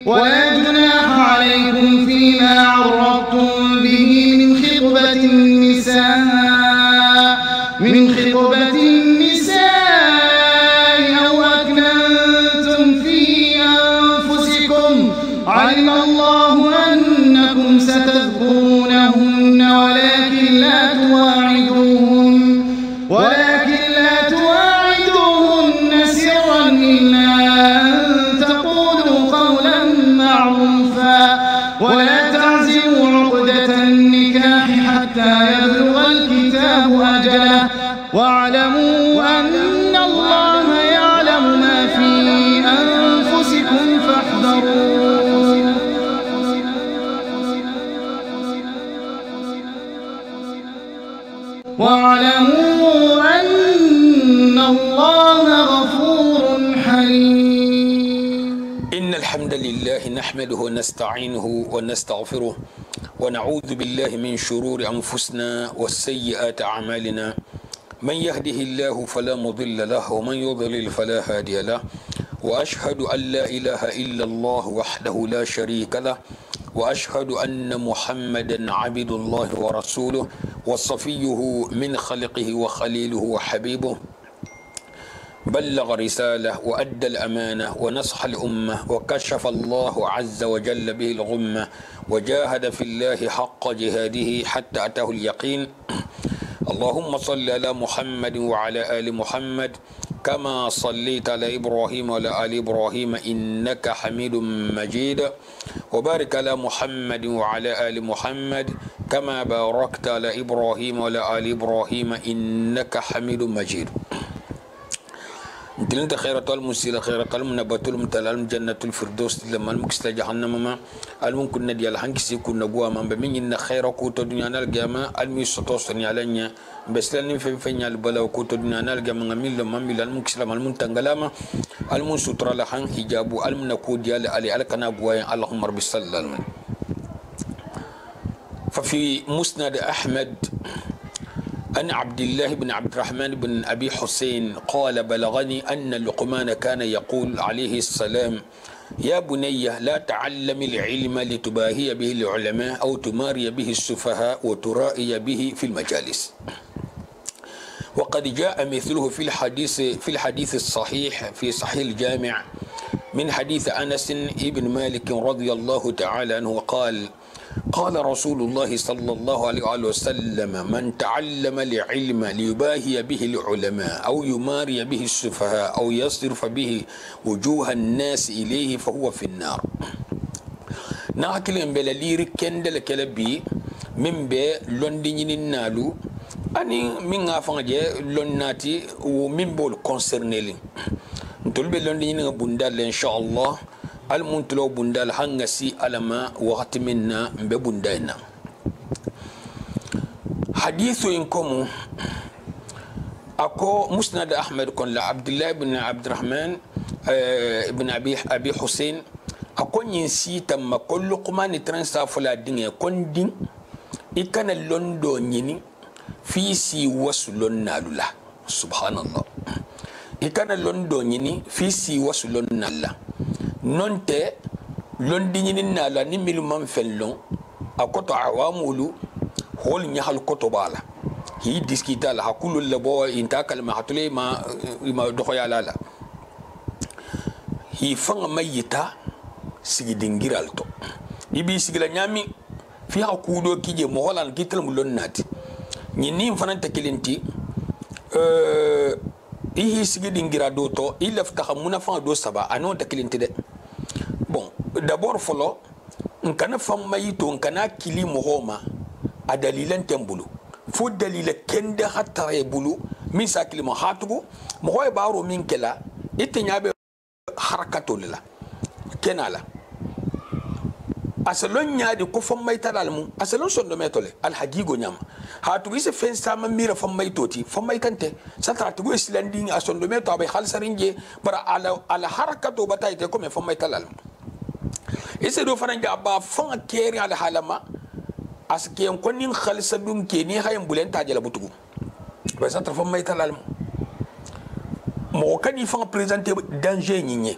ولا جناح عليكم فيما عرضتم به من خطبة النساء أو أكننتم في أنفسكم علم الله أنكم ستذكرونهن ولكن لا تواعدوهن سرا إلا أن تقولوا قولا معروفا ولا تعزموا عقدة النكاح حتى يبلغ الكتاب أجله واعلموا أن الله يعلم ما في أنفسكم فاحذروه واعلموا أن الله غفور حليم. إن الحمد لله نحمده ونستعينه ونستغفره ونعوذ بالله من شرور أنفسنا والسيئات أعمالنا من يهده الله فلا مضل له ومن يضلل فلا هادي له وأشهد أن لا إله إلا الله وحده لا شريك له وأشهد أن محمدا عبد الله ورسوله وصفيه من خلقه وخليله وحبيبه بلغ رسالة وأدى الأمانة ونصح الأمة وكشف الله عز وجل به الغمة وجاهد في الله حق جهاده حتى أتاه اليقين. اللهم صل على محمد وعلى آل محمد كما صليت على إبراهيم وعلى آل إبراهيم إنك حميد مجيد وبارك على محمد وعلى آل محمد كما باركت على إبراهيم وعلى آل إبراهيم إنك حميد مجيد. انت خيرة المسيلة خيرة المنبت المتلال جنة الفردوس لما المكسل جهنم ما الممكن ندي الحنكس يكون نجوا من بمين إن خير كوت الدنيا نلقى الميسوتوسني علينا بس لأن في البلا وكوت الدنيا نلقى من ميل لما ميل المكسل ما المنتنجلما المنسوتر لحن حجاب المنكود يال على كنا جوا اللهم رب السلام. ففي مسند أحمد أن عبد الله بن عبد الرحمن بن أبي حسين قال بلغني أن لقمان كان يقول عليه السلام يا بني لا تعلم العلم لتباهي به العلماء أو تماري به السفهاء وترائي به في المجالس. وقد جاء مثله في الحديث الصحيح في صحيح الجامع من حديث أنس بن مالك رضي الله تعالى عنه قال قال رسول الله صلى الله عليه وسلم من تعلم العلم ليباهي به العلماء أو يماري به السفهاء أو يصرف به وجوه الناس إليه فهو في النار. ناكل بلالير كندل كلبي من بي لندن النالو أني من أفنجي لناتي ومن بول كونسرنيلي نتول بلندن بندال إن شاء الله المنتلو بندال هنغسي علما وقت منا ببندائنا. حديث إنكم أكو مسند أحمد كن لعبد الله بن عبد الرحمن بن أبي حسين أكو ينسي تم كل قمان ترنسا فلا الدنيا كن دين إكان اللندو نيني في سي وسلون نالولا سبحان الله إكان اللندو نيني في سي وسلون نالا nonte londini nala ni milman fellon akoto awamulu hol nyahal koto bala hi diskita la hakulu labo inta kalma hatule ma dohoya lala hi fanga mayita sigidingiralto ibi sigila nyami fi hakudo kije mo holan kitel mu lonnati nyini fananta kilinti ihi sigidingira do to ilafta khamuna fa do saba anon takilinti de. Bon, d'abord follow nkana famma yito nkana kili mohoma a dalilan tembulu fo dalila kende hatta e bulu min sakili mo hatugo mo hoy baro min kela ite nyabe harakato la kenala asalon nyaadi ko famma italal mu asalon sondo metole al hagigo nyama hatu ise fen sama mira famma itoti famma ikante satra tugo islandi a sondo meto abe khalsarinje para ala harakato bataite ko me famma italal ise do faranja ba fanga keri ala halama aske en konin khalsa dum ke ni hayen bulenta jala butugo ba satra famma italal mo kani fanga présenter danger nyinye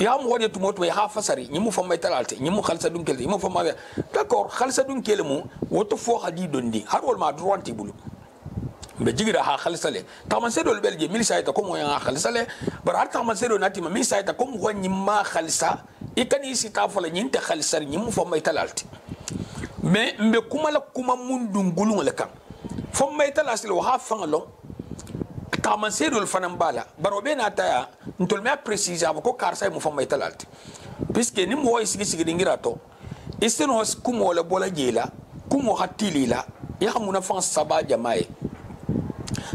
ya mo woni tumoto ya fasari nyimu fo may talalte nyimu khalsa dun kel nyimu fo ma d'accord khalsa dun kel mu woto fo hadi dondi har wol ma droit bulu be jigira ha khalsale taman sedo belge mil sayta ko mo ya khalsale bar har taman sedo natima mil sayta ko mo nyimma khalsa ikani sita fo la nyinte khalsar nyimu fo may talalte mais mbe kuma la kuma mundun gulun la kan fo may talalte lo ha fangalo taman sedo fanan bala barobe na taya ntol me préciser ko karsa mo fo may talalte puisque ni mo sigi sigi dingira to isteno kumo la bola jela kumo hatili la ya hamuna fan saba jamae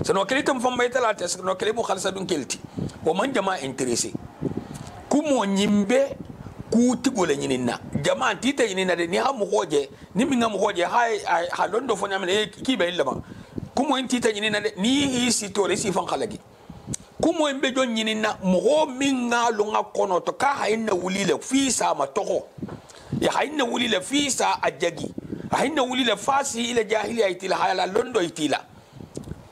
sano kelita mo fo may talalte sano kelimo khalsa dun kelti o man jama intéressé kumo nyimbe ku tigole nyinina jama tita nyinina de ni ha mo hoje ni mi ngam hoje ha londo fo nyamene ki be lama kumo tita nyinina de ni isi to resi fan khalagi kumo mbe jon nyinina mo minga lunga kono to ka hayna wulile fi sa ma toho ya hayna wulile fi sa ajagi hayna wulile fasi ila jahiliya itila hala londo itila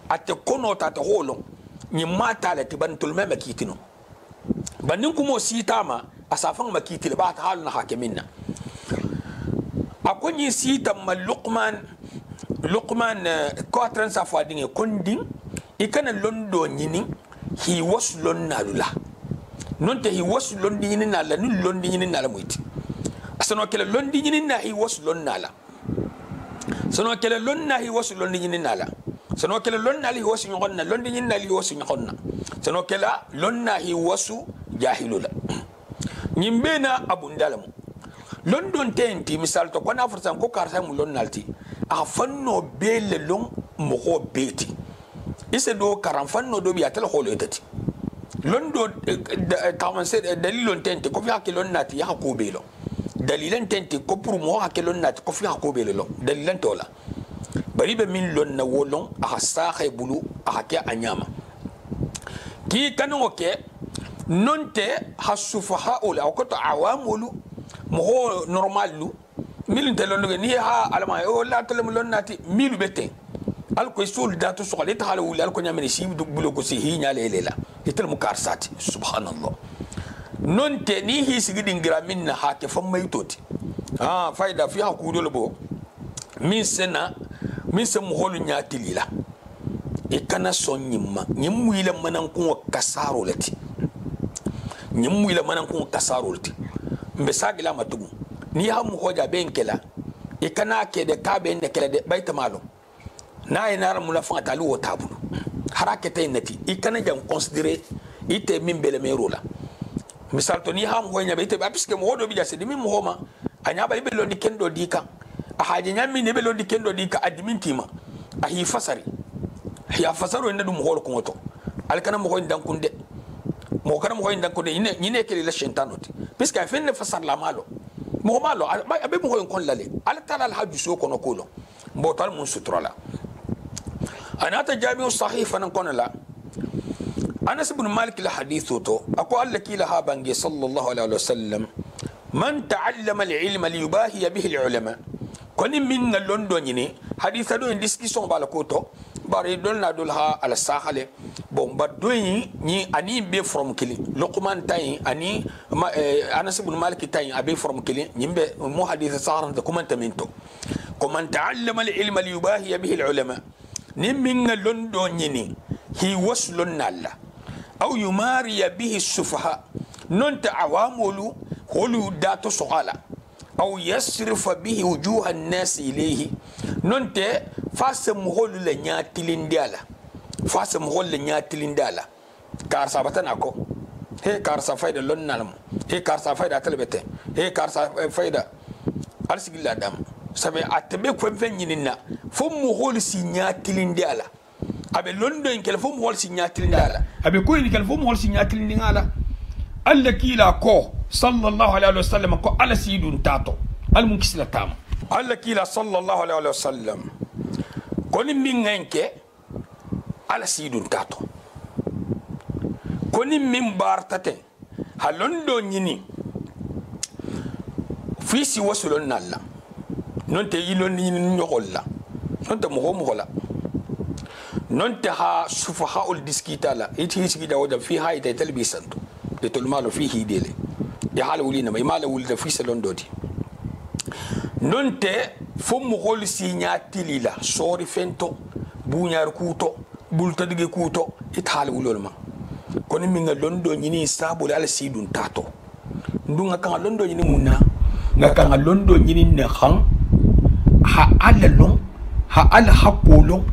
ate kono ta to holo ni mata la tibantul mema kitino banin kumo sitama asafan makitile ba ta halna hakiminna akonyi sita ma luqman ko tran sa fo dinge kondin ikana londo nyini hi was lonna lula non te hi was londi nyini nala ni londi nyini nala muiti asano kele londi nyini na hi was lonna la sano kele lonna hi was londi nyini nala sano kele lonna li was nyonna londi nyini nali was nyonna sano kele lonna hi wasu jahilula nyimbena abundalamu london tenti misal to kona fursan ko karsa mu lonnalti a fanno bele long mo ko beti ise do karam fanno do biya tel holo etati londo taman se dalilon tenti ko fi hakilon nati ya ko belo dalilan tenti ko pour mo hakilon nati ko fi ko belo dalilan tola bari be min lonna wolon a sa khay bulu a ke anyama ki kanu ke nonte hasufaha ula ko to awamulu mo normal lu milin telon ni ha alama o la telem lonnati milu beten al ko sul datu so xale taxala wul al ko nyamene si du bulo ko si hi nyale lela itel mu karsati subhanallah non te ni hi sigi dingira minna ha ke fam may toti fayda fi ha ku do bo min sena min sem holu nyati lila e kana son nyimma nyimmu ila manan ko kasaro lati nyimmu ila manan ko kasaro lati mbe sagila matugu ni ha mu hoja benkela e kana ke de kabe ne kele de bayta malo na ina mu la fa talu o tabulu harakete nati e kana jam considérer ite min bele merola misal to ni ha mu honya be te ba piske mo hodo bi jase di min mo homa anya ba be lo di kendo dika a haje nyammi ne be lo di kendo dika admin tima a hi fasari ya fasaro ne dum hol ko to alkana mo hoyn dankunde mo kana mo hoyn dankunde ni ne kele la shentanoti puisque a fenne fasar la malo mo malo abe mo hoyn kon lale ala tala al hajju so kono kolo mo tal mun sutrala anata jami'u sahih fanan kon la Anas ibn Malik la hadithu to ako alla kila ha bangi sallallahu alaihi wasallam man ta'allama al-ilma liyubahi bihi al-ulama koni min na londo nyini haditha do discussion bala ko to bari dol na dol ha ala sahale bon ba doyi ni ani be from kili luqman tay ani Anas ibn Malik tay abe from kili nyimbe mo haditha saharan da commentamento ko man ta'allama al-ilma liyubahi bihi al-ulama ni min na londo nyini hi waslun nalla aw yumari bihi as-sufaha non ta'awamulu holu dato sohala aw yasrifa bihi wujuha an-nas ilayhi nonte fasa muholu la nyatilindala fasa muholu la nyatilindala kar sabatana ko he kar sa fayda lonnalm he kar sa fayda talbete he kar sa fayda alsigilla dam sabe atbe ko fenyinina fo muholu si nyatilindala abe londo en kel fo muholu si nyatilindala abe ko ni kel fo muholu si nyatilindala alla kila ko sallallahu alaihi wasallam ko ala sidun tato al munkisla tam alla kila sallallahu alaihi wasallam koni min ngenke ala sidun tato koni min bartate halondo nyini fisi wasulon nalla non te yilon ni nyogolla non te mo hola non te ha sufaha ul diskitala iti hisigi da wada fi ha ita talbisanto de tolmalo fihi dele ya hala wuli na mai mala wuli da fisa londoti non te fo mo gol sinya tilila sori fento buñar kuto bulta dige kuto it hala wulol ma kono mi nga londo nyini sabu ala sidun tato ndunga kan londo nyini munna nga kan londo nyini ne khan ha ala long ha ala hakolo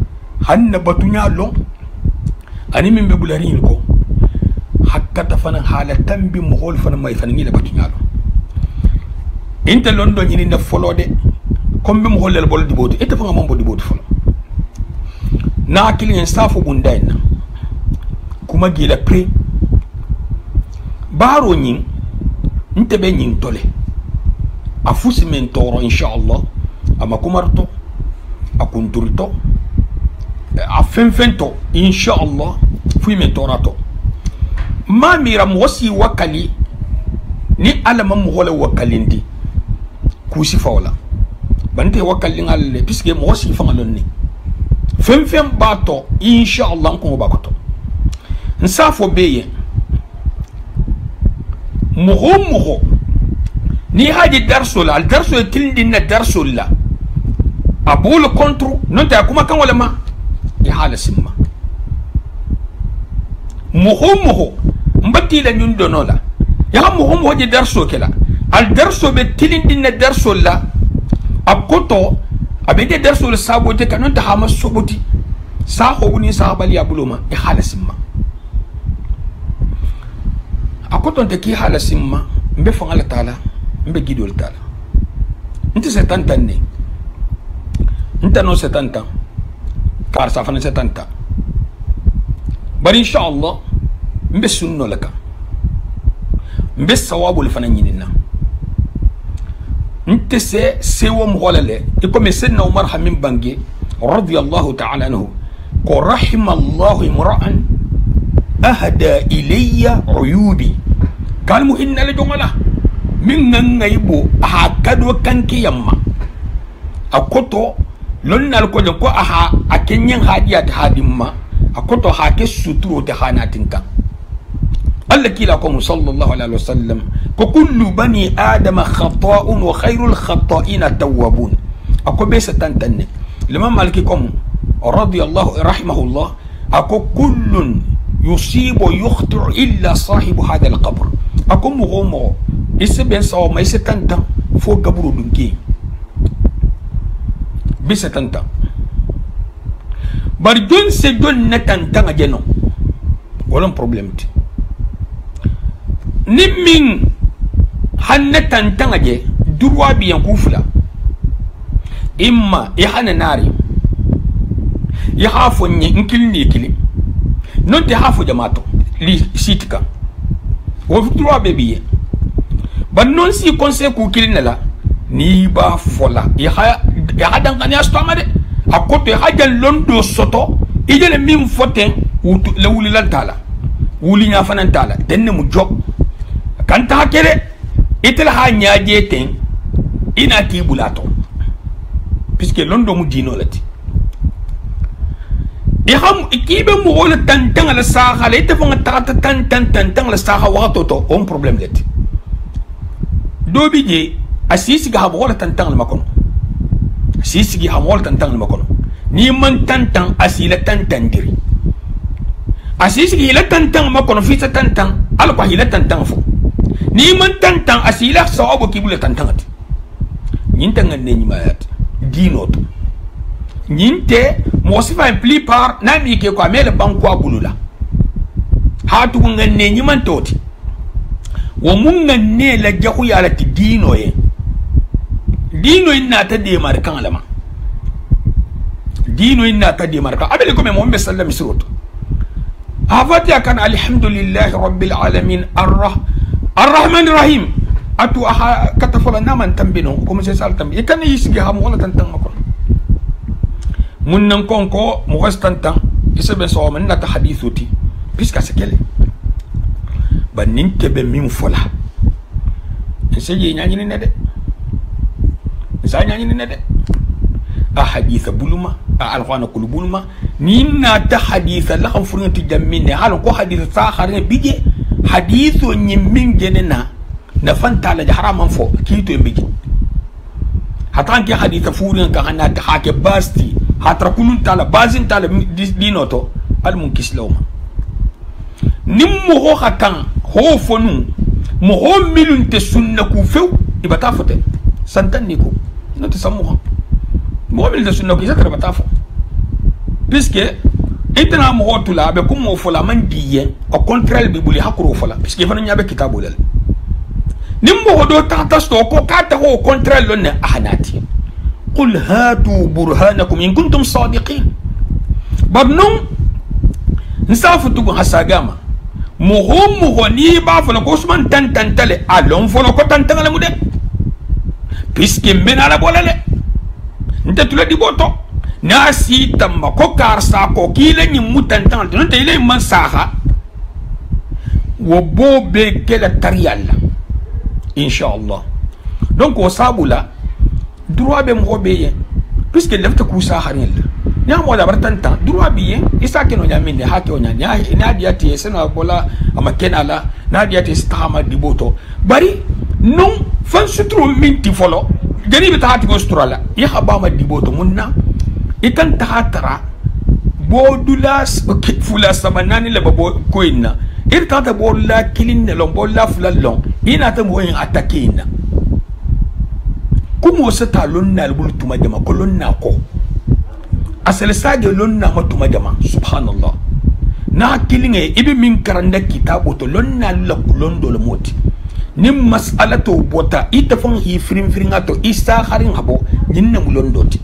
hanna batunya long ani min be bularin ko hakka tafana hala tambi mo hol fana may fana ngi la batunya long inte londo nyini na folode kombe mo hollel bol di bodi ete fanga mombo di bodi folo na kilin safo bundaina kuma gila pre baro nyin inte be nyin tole afusi men toro inshallah ama kumarto akunturto afenfento inshallah fu men torato ma mira mosi wakali ni alama mo hola wakalindi kusi fawla bante wakalin alle piske mosi fangalon ni fenfen bato inshallah ko bakoto nsafo beye mugo ni haji darso la al darso tildi na darso la abul kontro non ta kuma kan wala ma ya hala simma mugo mbati la nyun donola ya mugo haji darso kala al darso be tildi na darso la akoto abede darso la sabote kanon ta hama soboti sa ho woni sa bali abuluma ya hala simma akoton te ki hala simma mbe fangala taala mbe gidol taala nti 70 ans ne nta no 70 ans kar sa fana 70 ans bari inshallah mbe sunno laka mbe sawabu fana nyinina nti se wo mgolale iko me senna umar hamim bangi radiyallahu ta'ala anhu ko rahimallahu imra'an ahda ilayya uyubi kalmu inna la jongala min ngaibo akado kanki yamma akoto lonnal ko ko aha akenyen hadiya ta hadimma akoto hake suturo ta hanatinka Allah kila ko sallallahu alaihi wasallam ko kullu bani adam khata'un wa khairul khata'ina tawwabun akobe satantanne limam malikikum radiyallahu rahimahullah ako kullun يصيب ويخطئ إلا صاحب هذا القبر أكون مغمو إسبين سوا ما يستنتا فوق قبر دنكي بستنتا بردون سجون نتنتا جنو ولم بروبلم تي نمين هن نتنتا جي دروا بيان كوفلا إما يحنا ناري يحافو نكلني كلي non te hafu jamato li sitka wo droit bebiye ba non si conseil ku kilnela ni ba fola ya dan kan ya stomade akoto ha jan londo soto ijele mim foten wutu le wuli lan tala wuli nya fanan tala denne mu job kan ta kere itel ha nyaaje ten ina ti bulato puisque londo mu dino lati iham ikibe mo wala tantang la saha le te fanga tata tantang la saha wato to on problem let do bije asisi ga wala tantang la makono asisi ga wala tantang la makono ni man tantang asila tantang diri asisi ga tantang makono fi tantang al ko hila tantang fo ni man tantang asila sawabu kibula tantangati nyintanga ne nyimayat dinoto nyinte mosifa en plupart nami ke ko amele banko abulula hatu nganne nyiman toti wo mun nganne la jahu ya la dino ye dino inna ta de markan alama dino inna ta de markan abele ko me mo sallam surutu afati kan alhamdulillahi rabbil alamin arrahman rahim atu aha katafala naman tambino ko mo se saltam e kan yisgi ha mo wala tantang ko mun nan konko mo wastantan isabe so man na ta hadithuti piska sekele banin tebe min fola seje nyanyi ne de sa nyanyi ne de a haditha buluma a alqana kul buluma ni na ta haditha la xam furunti jammine hal ko haditha sa xare bije hadithu nyimmin genena na fanta la haraman fo kito mbiji hatan ke haditha furin ka hanna ta hake basti hatra kulun tala bazin tala dinoto al munkislawma nimmo ho hatan ho fonu mo ho milun te sunna ku few ibata fote santan ni ko no te samu mo milun te sunna ku isakara bata fo puisque itna mo hotula be kum mo fola man diye au contraire bi buli hakuro fola puisque fana nyabe kitabu lel nimmo ho do tata sto ko kata ho contraire lon ahanati qul hatu burhanakum in kuntum sadiqin babnum nsafutu ko hasagama mo ni ba fola ko usman tantantale alon fola ko tantangale mu de puisque menala bolale nte tula di boto na si tamma ko karsa ko kile ni mutantan non te ile man saha wo bobe kela tariyalla inshallah donc o sabula droit be mo be puisque lefta ku sa harilla nya mo da bartanta droit bi isa ke no nyaminde ha ke o nya na diati sena bola amakena la na diati stama di boto bari non fan sutro minti folo gani bi taati go strala ya habama di boto munna ikan tahatara bodulas fula sabanani le babo koinna irtata bolla kilinne lon bolla fulalon ina ta moyin atakina kumo sata lonna albultuma jama kolonna ko asal sage lonna matuma jama subhanallah na kilinge ibi min karanda kitabu to lonna la kulondo le moti nim mas'alatu bota itafon hi firin ato isa harin habo nyinna mulondoti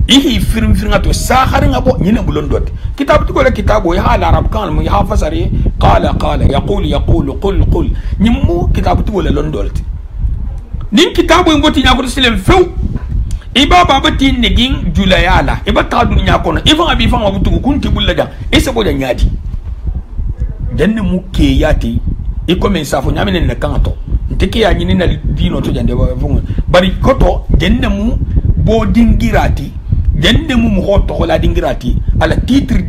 ihi firin ato sa harin habo nyinna mulondoti kitabu ko la kitabu ya ala arab kan mu ya fasari qala yaqulu qul nyimmu kitabu to la londolti nin kitabu ngoti nyako silem few ibaba bati negin julayala ibata dunya kono ifan abi fan wabutu kunti bullaja isa boda nyadi janne mukke yati iko men safo nyamene ne kanto ntiki ya nyini na dino to jande fungu bari koto janne mu bo dingirati janne mu hoto hola dingirati ala titre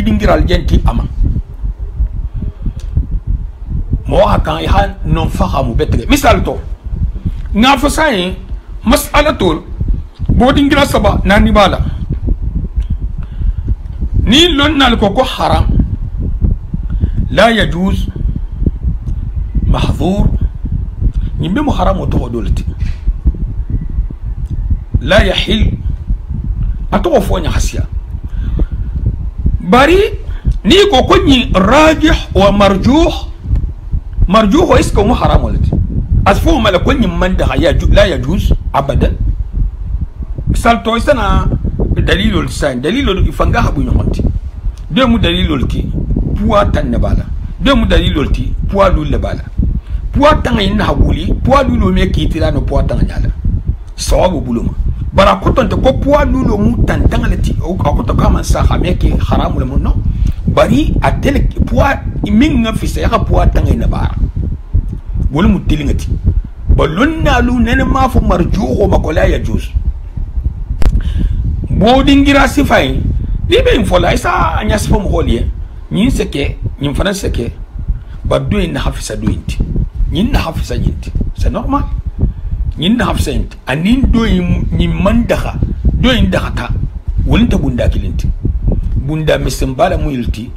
dingiral jenti ama mo hakan ya non fahamu betre misal to nga fo sai mas'alatul bodin gira saba nani bala ni lon nal ko haram la yajuz mahdhur nimbe mu haram to dolti la yahil ato fo nya hasiya bari ni ko ni rajih wa marjuh isko mu haram walti asfu malakun man da la yajuz abadan salto sana dalilul san dalilul ifanga habu nyonti de mu dalilul ki puwa tan ne bala de mu dalilul ti puwa lul bala puwa tan yin habuli puwa lulu me ki tira no puwa tan nyala sawabu buluma bara koton te ko puwa lulu mu tan tan lati o ko to kama sa khame ki haramul mun no bari atele puwa min nga fi sa puwa tan yin bara wala mu tilingati balunna lu nene ma fu marjuho makola ya juz bodingira sifai libe infola isa anya sifa mo holie nyin seke nyin fana seke ba doin na hafisa dointi nyin na hafisa nyinti c'est normal nyin na hafisa nyinti anin doin nyin mandaha doin dahata wonta bunda kilinti bunda misimbala muyilti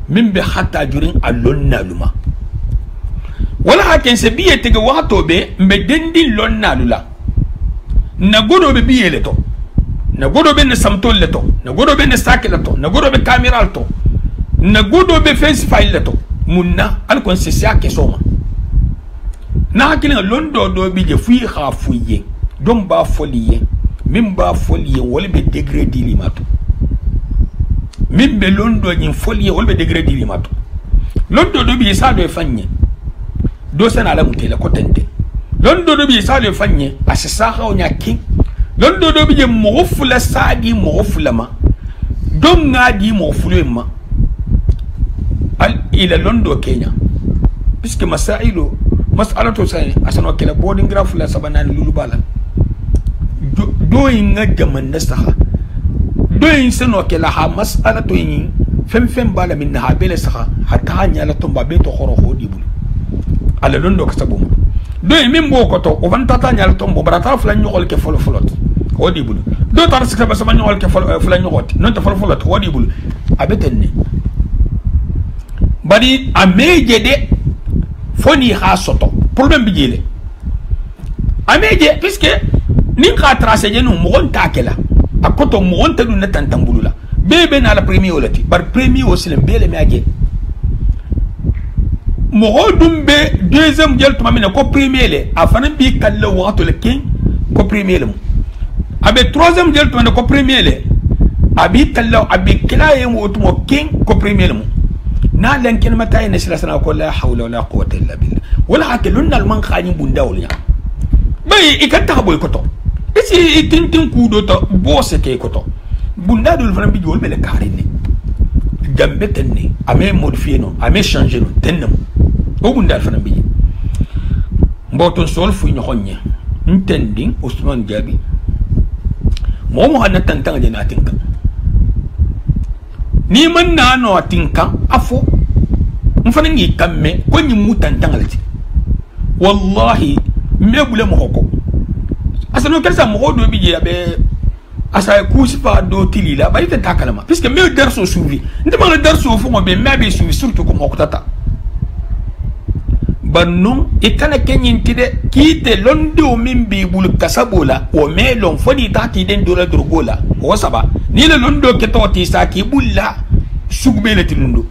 mimbe hatta jurin allonna luma wala haken se biye tege wato be mbe dendi lonna lula na godo be biye leto na godo be ne samtol leto na godo be ne sakela to na godo be camera to na godo be face file leto munna al kon se siake soma na hakilin londo do bi je fuyi khafuye don ba foliye min ba foliye wala be degré dilimato min be londo nyin foliye wala be degré dilimato londo do bi sa do fanye do sana la mutela kotente londo do bi sa do fanye asisa ha nyaki londo do bi je mogofula sadi mogofula ma don ngadi mogofulu ma al ila londo Kenya puisque mas'alatu sai asano kala boarding graph la sabana lulubala do inga jaman nasaha do in sano kala ha mas'alatu yin fem bala min ha bele saha hatta hanya la tumba be to khoro hodi bulu ala londo ka sabu do min bo ko to o van tata nyal tombo barata fla nyol ke folo folot wodi bulu do tar sikka ba sama nyol ke fla nyot non ta folo folot wodi bulu abetenni bari ameje de foni ha soto problème bi jele ameje puisque nin ka tracé je no mo on takela akoto mo on tadu na tantambulula bebe na la premier olati bar premier aussi le bele meage mo dumbe deuxième gel to mamina ko premier le afana bi kalle wato le king ko premier le abe troisième gel to ko premier le abi kalle abi kilaye mo to mo king ko premier le na len ken mata ina sila sana ko la hawla wala quwwata illa billah wala hakelunna al man khani bunda wala bay ikata boy ko to isi tintin kudo to bosse ke ko to bunda dul fana bi jol bele karine gambe tenne ame modifier no ame changer no tenne o bunda fana bi mboton sol fu ñu xonñe ntending Ousmane Diaby momo hanna tantanga je na tinka ni man na no tinka afo mfana ngi kamme ko nyi mutantanga lati wallahi mebule mo hoko asano kelsa mo do bi je abe asa kusifa do tilila ba ite takalama puisque me darso suivi ndima le darso fo mo be mebe suivi surtout ko mo kutata bannon ikana kenyin tide kite londo min bi bul kasabola o melon fodi tati den dola durgola o saba ni le londo ke toti sa ki bulla sugbele tilundo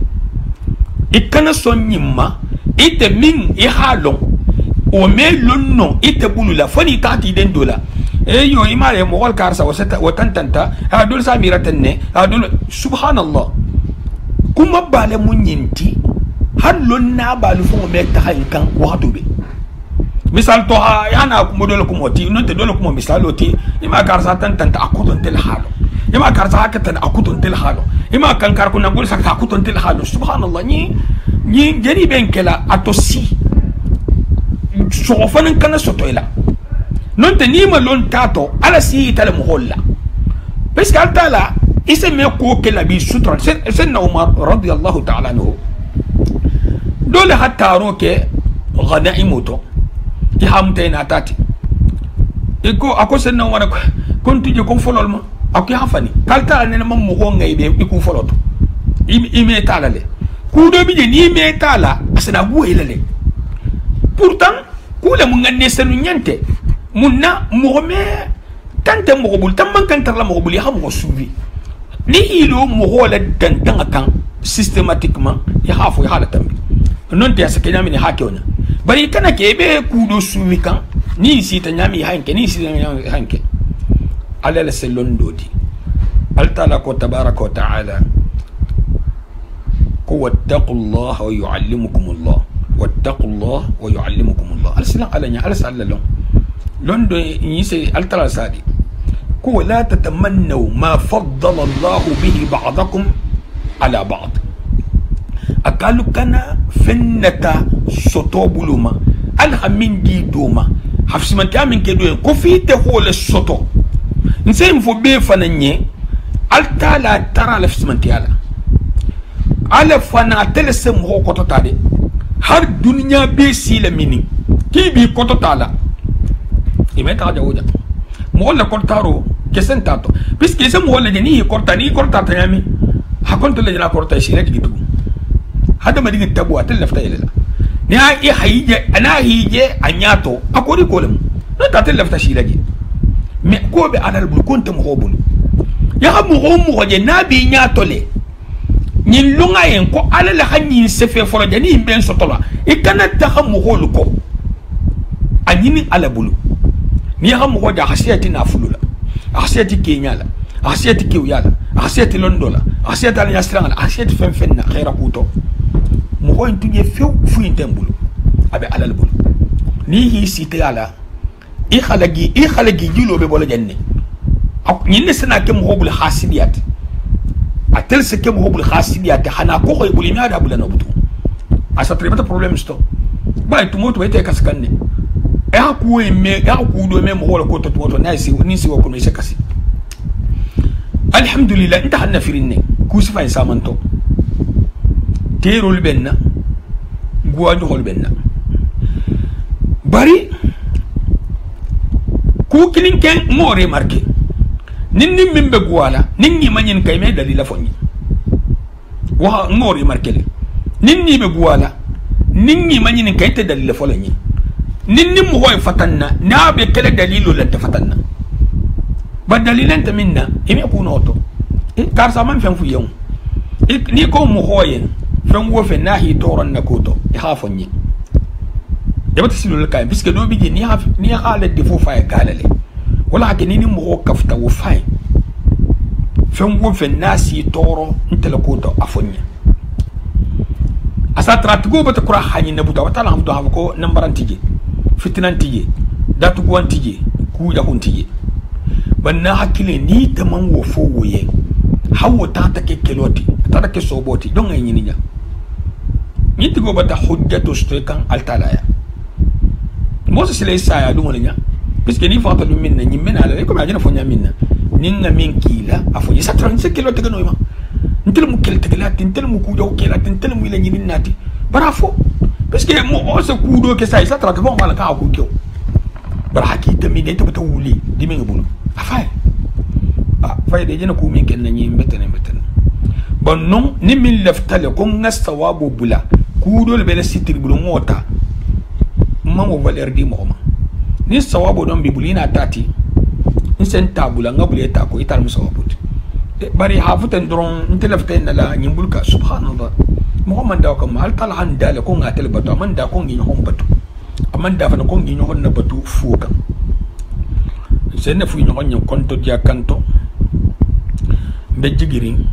ikana sonyimma ite min e halon o melon no ite bulula fodi tati den dola eyo imare mo wal karsa wa tantanta adul samiratenne adul subhanallah kuma bale munyinti hallon na balu fo me ta kan wato be misal to yana ko modol ko moti non te dole ko misal oti ima karsa tantanta akudon tel halo ima karsa hakatan akudon tel halo ima kan kar ko nagul sakta akudon tel halo subhanallah ni jeri ben kala atosi so fanan kana sotoila non te ni ma lon tato ala si tala muholla parce que altala ise me ko ke la bi sutra sen Umar radiyallahu ta'ala anhu dole hatta roke ghanaimoto ti hamtena tati iko ako sen Umar kon tuje kon folol ma akki hafani kalta ne ma mo go ngay be iku foloto ime tala le ku do bi je ni me tala asana bu elale pourtant kula mun ngane senu nyante munna mogome tante mogobul tamman kan tarla mogobul ya mo suivi ni ilo mogola tantanga kan systématiquement ya hafo ya hala tambi non te asake nyami ni hakewna bari kana ke be kudo suivi kan ni si ta nyami hanke ni si ta nyami hanke ala la selon dodi altala ko tabaraka wa taala ko wattaqullaha wa yuallimukumullah wattaqullaha wa yuallimukumullah alsala alanya alsala lon londo yise altara sadi ko la tatamannu ma faddala Allah bihi ba'dakum ala ba'd akalu kana fennata sotobuluma alhamin di doma hafsimante amin ke do ko fite hole soto nsem fo be fananye altala tara la hafsimante ala fana telesem ho ko totade har dunya be sila mini ki bi ko totala imeta jawuja mo la kortaro kesen tato puisque se mo la ni korta tanyami hakonto le na korta shire gitu hada madinga tabu atel lafta yela ni ai hayje ana hije anyato akori kolem no tatel lafta shire gi me ko be anal bul konta mo hobul ya mo je nabi nyato le nyin lunga yen ko ala la hanyi sefe folo jani ben sotola ikana ta mo holu ko anyini ala bulu ni ham ko ja hasiyati na fulula hasiyati kenyala hasiyati kiwyala hasiyati londola hasiyati al yasranga hasiyati fenfenna khaira kuto mo ko intuje few fu intembulu abe alal bulu ni hi sitala i khalagi jilo be bola janne ak nyinne sana ke mo hobul hasibiyat atel se ke mo hobul hasibiyat hana ko ko buli mi ada bulana butu asa tribata problem sto bay tumoto bete kaskanne ya ku do me mo wala ko to na si ni si ko no se kasi alhamdulillah inta hanna firinne ku sifa samanto terol benna guwaju hol benna bari ku kilin ken ngore marke nin min be gwala nin ni manyin kay me dalila fonni wa ngore marke nin ni be gwala nin ni manyin kay te dalila folani nin mo hoy fatanna na be kala dalilu la fatanna ba dalilan ta minna ime ku noto kar sa man fen fu yew ni ko mo hoyen fen wo fe nahi toron na koto ha fonni ya bata silul kay biske do bigi ni hala defo fa ya galale wala hakini ni mo kafta wo fa fen wo fe nasi toro ntela koto afonya asa tratugo bata kura hanyi na buta wata lamdo ha ko nambaran tije fitinan tije datu ko tije ku ya hun tije banna hakile ni taman wo fo woye hawo ta ke keloti ta ke soboti don ngay ni nya ni tigo bata hujjatu strekan altalaya Moses sile saya dungo nya puisque ni fata lu minna ni mena la ko ma jena fonya minna ninga min kila afonya sa 35 kilo te ganoima ntel mu kel te gala tintel mu ku jaw kela tintel mu ila ni nati barafo puisque mo o se ku do ke sa 30 bon mala ka ku kyo baraki te mi de te bata wuli di mi ngabulu afay fay de jena ku min ken ni mbetene bon non ni min leftale ko ngasta wabo bula ku do le bele sitir bulu ngota mamo valer di moma ni sawabo don bibulina tati ni sen tabula ngabule ta ko itar musawabut bari hafutan dron intelaften la nyimbulka subhanallah muhammad da ko mal tal handa le ko ngatel batu man da ko ngi hon batu man da fa ko ngi hon na batu fuka sen na fu ngi hon konto dia kanto be jigirin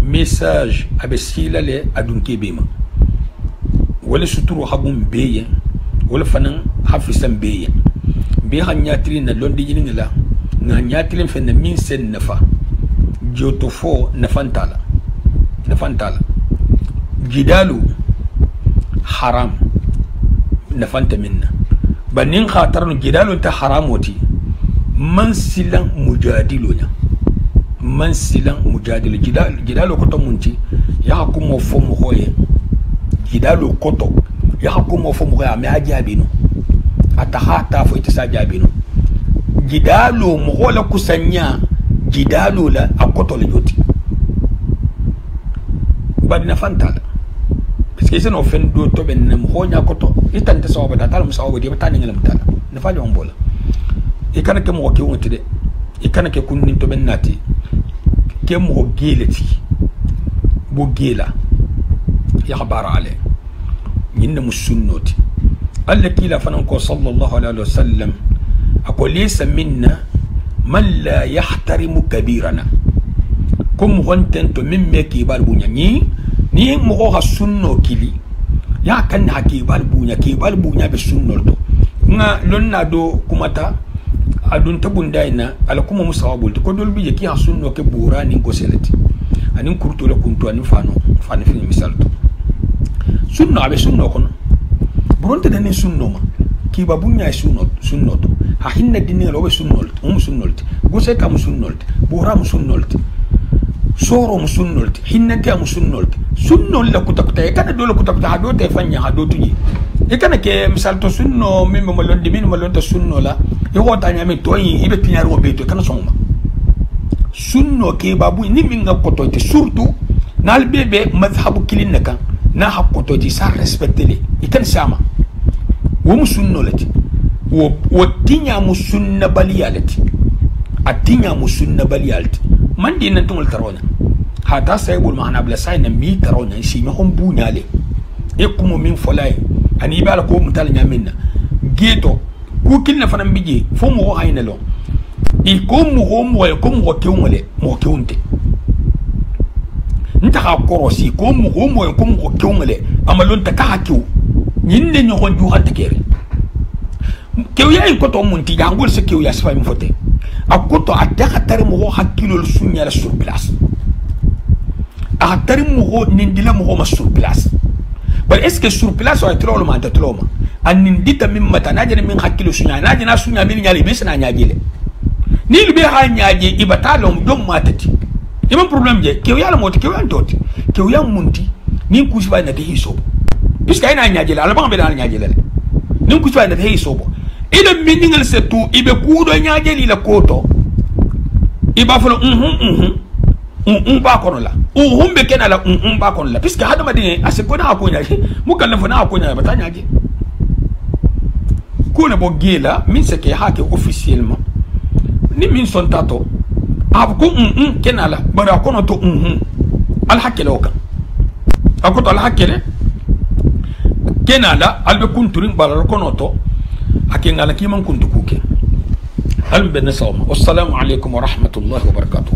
message abesila le adunke bema wala suturu habum beye wala fanan hafisan beye be han nyatri na londi jini la na nyatri fe na min sen nafa joto fo nafantala jidalu haram nafanta minna banin khatarnu jidalu ta haramoti man silan mujadilunya jidalu ko to munti ya ko mo fo mo hoye gidalu koto ya hakumo fo mo ya me ajabino atahata fo itisa ajabino gidalu mo hola kusanya gidalu la akoto le joti badina fantala parce que seno fen do to ben mo honya koto itante sawaba dal mo sawaba di batani ngala mutala na fajo on bola e kana ke mo ke wonti de e kana ke kunnin to ben nati ke mo geleti bo gela ya khabara ale inna musunnoti alla kila fananko sallallahu alaihi wasallam ako laysa minna man la yahtarimu kabirana kum hontento mimme ki balbunya ni mo ha sunno kili ya kan haki balbunya be sunnolto nga lonna do kumata adun tabundaina ala kuma musawabul ko dolbi ki ha sunno ke burani ko selati anin kurto la kunto anin fani fi misalto sunno abe sunno kono buronte dani sunno ma ki babunya sunno to ha hinna dinne lo be sunnol sunnolte gose kam sunnolte buram sunnolte soro sunnolte hinna kam sunnolte sunnol la kutakta e kana dole kutakta ha do te fanya ha do tuji e kana ke misalto sunno min mo londe sunno la e wota nyame to yi ibe tinyaro be to kana sonma sunno ke babu ni min ga kotote surtout nal bebe madhhabu kilin naka na hakkoto ti sa respectele ikan sama wo musunnolati wo tinya musunna baliyalati atinya musunna baliyalati man dinan tungul tarona hata saybul mahna bla sayna mi tarona shi mi hon bunyale e kuma min folay ani bala ko mutal nyaminna geto ku kilna fanan bije fo mo hayna lo e ko mo kewngole mo kewnte nta ka korosi ko mo ko kewngale amalon ta ka hakiw nyinde nyo ko ju hatta kere kew yaay ko to munti jangol se kew ya sifa mi fote akoto ataka tare mo hakilo sunya la sur place a tare mo nindila mo ma sur place bal est ce que sur place o trolo ma ta trolo an nindita min mata najina min hakilo sunya najina sunya min nyali be sana nyajile ni lu be ha nyaaje ibatalo dum matati yama problem je kew yala moti kew antoti kew yam munti ni kusiba na de hiso puisque ina nyaaje la ba be dal nyaaje la nin ku fa na hey sobo ila miningal se tu ibe kudo nyaaje li la koto iba folo ba kono la be kenala ba kono la puisque hada madine ase kona ko nyaaje mukallafo na ko nyaaje batanya je ko na bo gela min se ke hake officiellement ni min son tato ab ko kenala bara kono to al hakela oka akoto al hakele kenala albe kunturin bara kono to hakengala kiman kuntu kuke albe nasawma wassalamu alaikum wa rahmatullahi wa barakatuh.